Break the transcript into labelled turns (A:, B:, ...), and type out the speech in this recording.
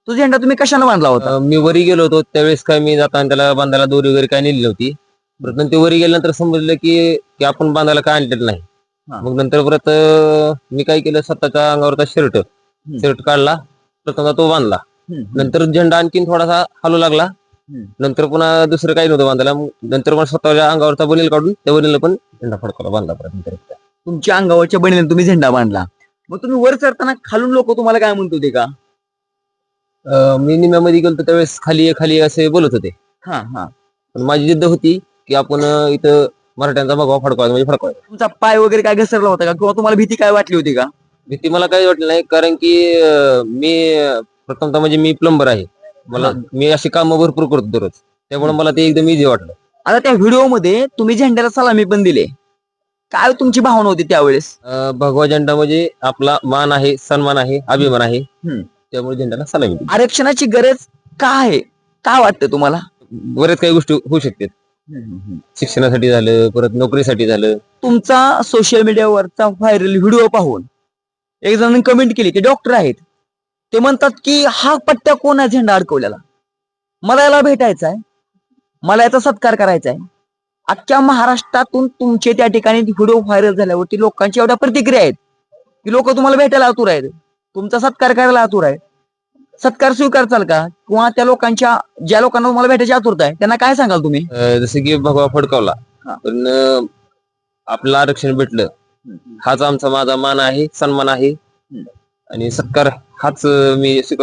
A: तो झेंडा तुम्ही कशाने बांधला होता?
B: मी वरी गेलो होतो त्यावेळेस काय मी जाताना त्याला बांधायला दोरी वगैरे काय नेली नव्हती. परत नंतर वरी गेल्यानंतर समजलं की आपण बांधायला काय आणलेलं नाही.
A: हा.
B: मग नंतर परत मी काय केलं, स्वतःच्या अंगावरचा शर्ट काढला, प्रथम तो बांधला. नंतर झेंडा आणखीन थोडासा हलू लागला. नंतर पुन्हा दुसरं काही नव्हतं बांधायला. नंतर मग स्वतःच्या अंगावरचा बनेल काढून त्या बनेल पण झेंडा फडकवला, बांधला परत.
A: तुमच्या अंगावरच्या बहिणीने तुम्ही झेंडा बांधला. मग तुम्ही वर चढताना खालून लोक तुम्हाला काय म्हणत होते का?
B: मी निम्यामध्ये गेलो त्यावेळेस खाली असे बोलत होते.
A: हा हा.
B: पण माझी जिद्द होती की आपण इथं मराठ्यांचा भगवा फडकवायचा म्हणजे फडकवायचा.
A: तुमचा पाय वगैरे काय घसरला होता का, किंवा तुम्हाला भीती काय वाटली होती का?
B: भीती मला काही वाटली नाही, कारण की मी प्रथमतः म्हणजे मी प्लंबर आहे. मी अशी कामं भरपूर करतो दररोज, त्यामुळे मला ते एकदम इझी वाटलं.
A: आता त्या व्हिडिओ मध्ये तुम्ही झेंड्याला सलामी पण दिले, काय तुमची भावना होती त्यावेळेस?
B: भगवा झेंडा म्हणजे आपला मान आहे, सन्मान आहे, अभिमान आहे. त्यामुळे झेंड्याला सलामी दिली.
A: आरक्षणाची गरज का आहे, काय वाटतं तुम्हाला?
B: बरेच काही गोष्टी होऊ शकतात. शिक्षणासाठी झालं, परत नोकरीसाठी झालं.
A: तुमचा सोशल मीडियावरचा व्हायरल व्हिडिओ पाहून एक जण कमेंट केली, ते डॉक्टर आहेत, ते म्हणतात की हा पट्ट्या कोण आहे झेंडा अडकवलेला, मला याला भेटायचा आहे, मला याचा सत्कार करायचा आहे. अख्ख्या महाराष्ट्रातून तुमचे त्या ठिकाणी व्हिडिओ व्हायरल झाल्यावरती लोकांची एवढ्या प्रतिक्रिया आहेत की लोक तुम्हाला भेटायला आतुर आहेत, तुमचा सत्कार करायला आतुर आहेत. सत्कार स्वीकारचाल का, किंवा त्या लोकांच्या, ज्या लोकांना तुम्हाला भेटायची आतुरता आहे त्यांना काय सांगाल तुम्ही?
B: जसं की भगवा फडकावला, पण आपलं आरक्षण भेटलं, हाच माझा मान आहे, सन्मान आहे आणि सत्कार हाच मी स्वीकार